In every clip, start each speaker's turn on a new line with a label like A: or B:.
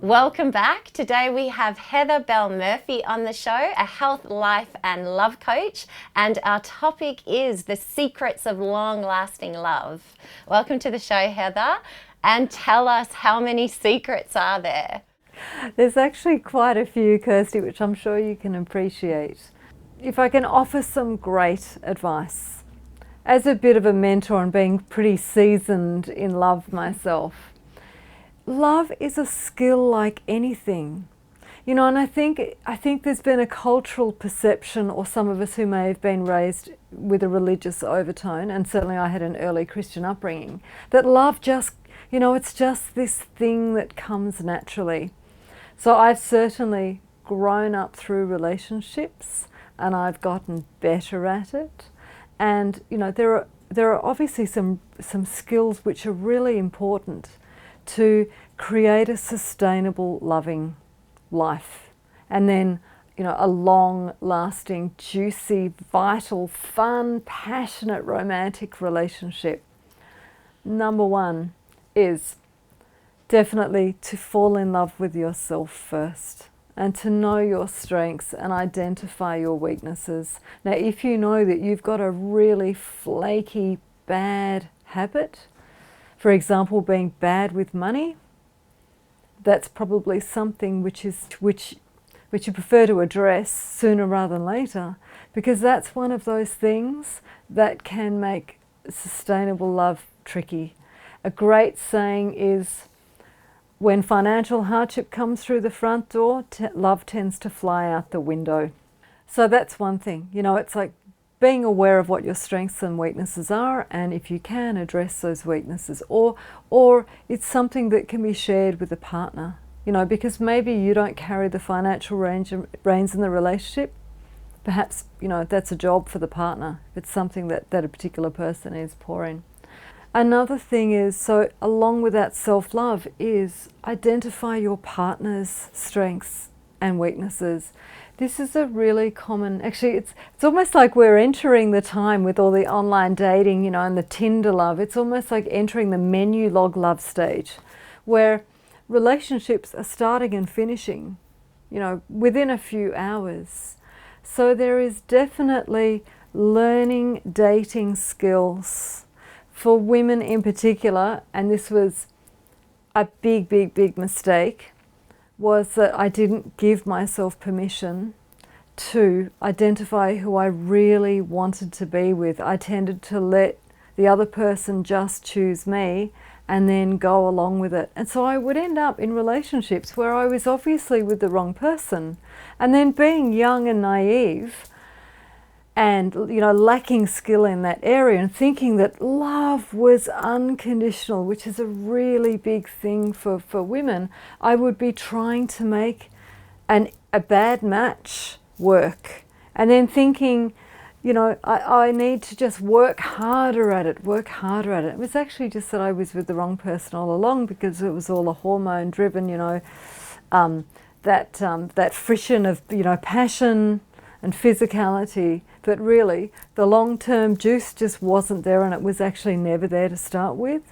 A: Welcome back. Today we have Belle Murphy on the show, a health, life and love coach, and our topic is the secrets of long-lasting love. Welcome to the show, Heather, and tell us, how many secrets are there?
B: There's actually quite a few, Kirsty, which I'm sure you can appreciate. If I can offer some great advice, as a bit of a mentor and being pretty seasoned in love myself, love is a skill like anything. You know, and I think there's been a cultural perception, or some of us who may have been raised with a religious overtone, and certainly I had an early Christian upbringing, that love just, you know, it's just this thing that comes naturally. So I've certainly grown up through relationships and I've gotten better at it. And, you know, there are obviously some skills which are really important to create a sustainable, loving life. And then, you know, a long-lasting, juicy, vital, fun, passionate, romantic relationship. Number one is definitely to fall in love with yourself first and to know your strengths and identify your weaknesses. Now, if you know that you've got a really flaky, bad habit, for example, being bad with money, that's probably something which you prefer to address sooner rather than later, because that's one of those things that can make sustainable love tricky. A great saying is, when financial hardship comes through the front door, love tends to fly out the window. So that's one thing. You know, it's like being aware of what your strengths and weaknesses are, and if you can, address those weaknesses. Or it's something that can be shared with a partner, you know, because maybe you don't carry the financial reins in the relationship. Perhaps, you know, that's a job for the partner. It's something that a particular person is poor in. Another thing is, so along with that self-love, is identify your partner's strengths and weaknesses. This is a really common, actually it's almost like we're entering the time with all the online dating, you know, and the Tinder love. It's almost like entering the menu log love stage, where relationships are starting and finishing, you know, within a few hours. So there is definitely learning dating skills for women in particular, and this was a big mistake, was that I didn't give myself permission to identify who I really wanted to be with. I tended to let the other person just choose me and then go along with it. And so I would end up in relationships where I was obviously with the wrong person. And then being young and naive and, you know, lacking skill in that area and thinking that love was unconditional, which is a really big thing for women, I would be trying to make a bad match work. And then thinking, you know, I need to just work harder at it. It was actually just that I was with the wrong person all along, because it was all a hormone driven, you know, that friction of, you know, passion and physicality, but really the long-term juice just wasn't there, and it was actually never there to start with.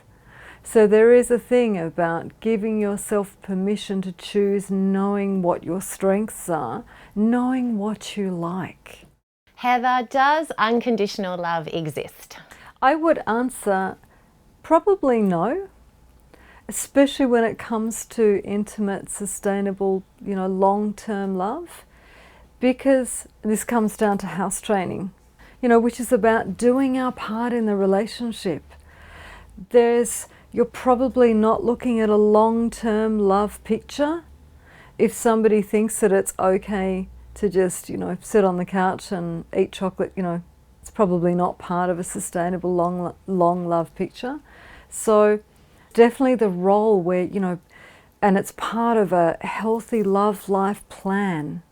B: So there is a thing about giving yourself permission to choose, knowing what your strengths are, knowing what you like.
A: Heather, does unconditional love exist?
B: I would answer probably no, especially when it comes to intimate, sustainable, you know, long-term love. Because this comes down to house training, you know, which is about doing our part in the relationship. You're probably not looking at a long-term love picture if somebody thinks that it's okay to just, you know, sit on the couch and eat chocolate. You know, it's probably not part of a sustainable long love picture. So definitely the role where, you know, and it's part of a healthy love life plan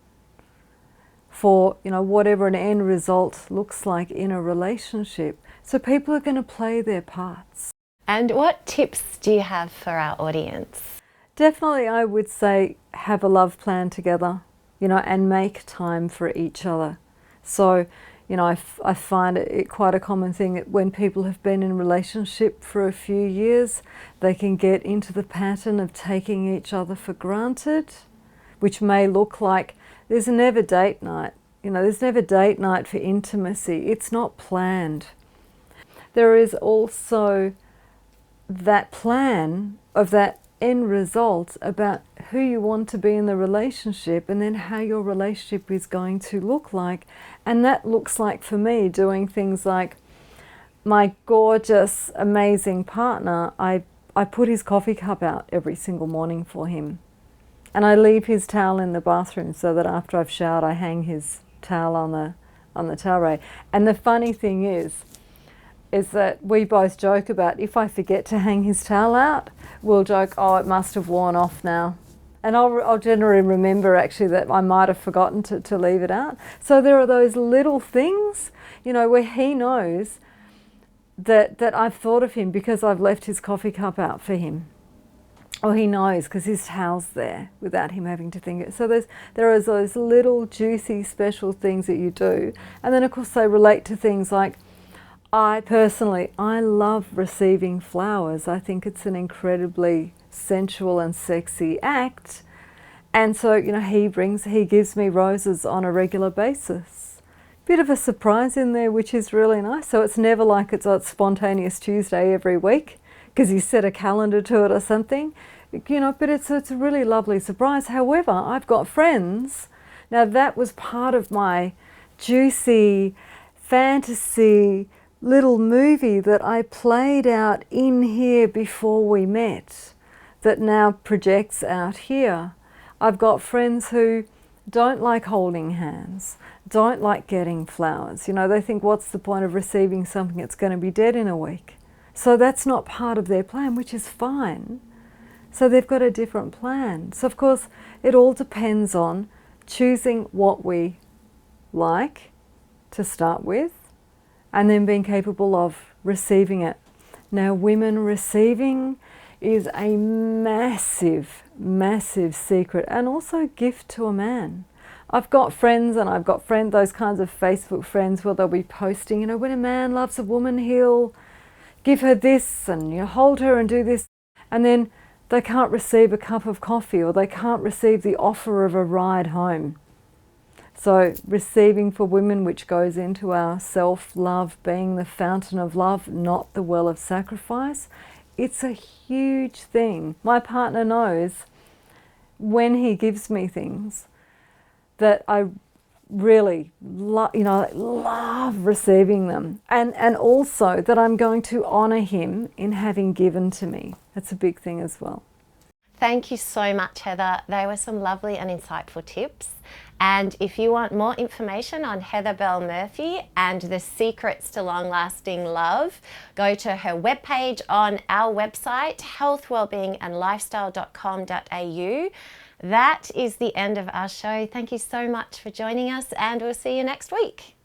B: for, you know, whatever an end result looks like in a relationship. So people are going to play their parts.
A: And what tips do you have for our audience?
B: Definitely, I would say have a love plan together, you know, and make time for each other. So, You know, I find it quite a common thing that when people have been in a relationship for a few years, they can get into the pattern of taking each other for granted, which may look like there's never date night. You know, there's never date night for intimacy. It's not planned. There is also that plan of that end result about who you want to be in the relationship and then how your relationship is going to look like. And that looks like, for me, doing things like my gorgeous, amazing partner, I put his coffee cup out every single morning for him. And I leave his towel in the bathroom so that after I've showered, I hang his towel on the towel rack. And the funny thing is that we both joke about, if I forget to hang his towel out, we'll joke, oh, it must have worn off now. And I'll generally remember actually that I might have forgotten to leave it out. So there are those little things, you know, where he knows that I've thought of him because I've left his coffee cup out for him. Or he knows because his towel's there without him having to think it. So there are those little juicy special things that you do. And then of course they relate to things like, I love receiving flowers. I think it's an incredibly sensual and sexy act. And so, you know, he gives me roses on a regular basis. Bit of a surprise in there, which is really nice. So it's never like it's a spontaneous Tuesday every week because he set a calendar to it or something. You know, but it's a really lovely surprise. However, I've got friends. Now that was part of my juicy fantasy little movie that I played out in here before we met that now projects out here. I've got friends who don't like holding hands, don't like getting flowers. You know, they think, what's the point of receiving something that's going to be dead in a week? So that's not part of their plan, which is fine. So they've got a different plan. So of course, it all depends on choosing what we like to start with, and then being capable of receiving it. Now, women receiving is a massive, massive secret and also gift to a man. I've got friends, and I've got those kinds of Facebook friends where they'll be posting, you know, when a man loves a woman, he'll give her this and, you know, hold her and do this. And then they can't receive a cup of coffee, or they can't receive the offer of a ride home. So receiving for women, which goes into our self-love, being the fountain of love, not the well of sacrifice, it's a huge thing. My partner knows when he gives me things that I really love receiving them, and also that I'm going to honour him in having given to me. That's a big thing as well.
A: Thank you so much, Heather. They were some lovely and insightful tips. And if you want more information on Heather Belle Murphy and the secrets to long-lasting love, go to her webpage on our website, healthwellbeingandlifestyle.com.au. That is the end of our show. Thank you so much for joining us, and we'll see you next week.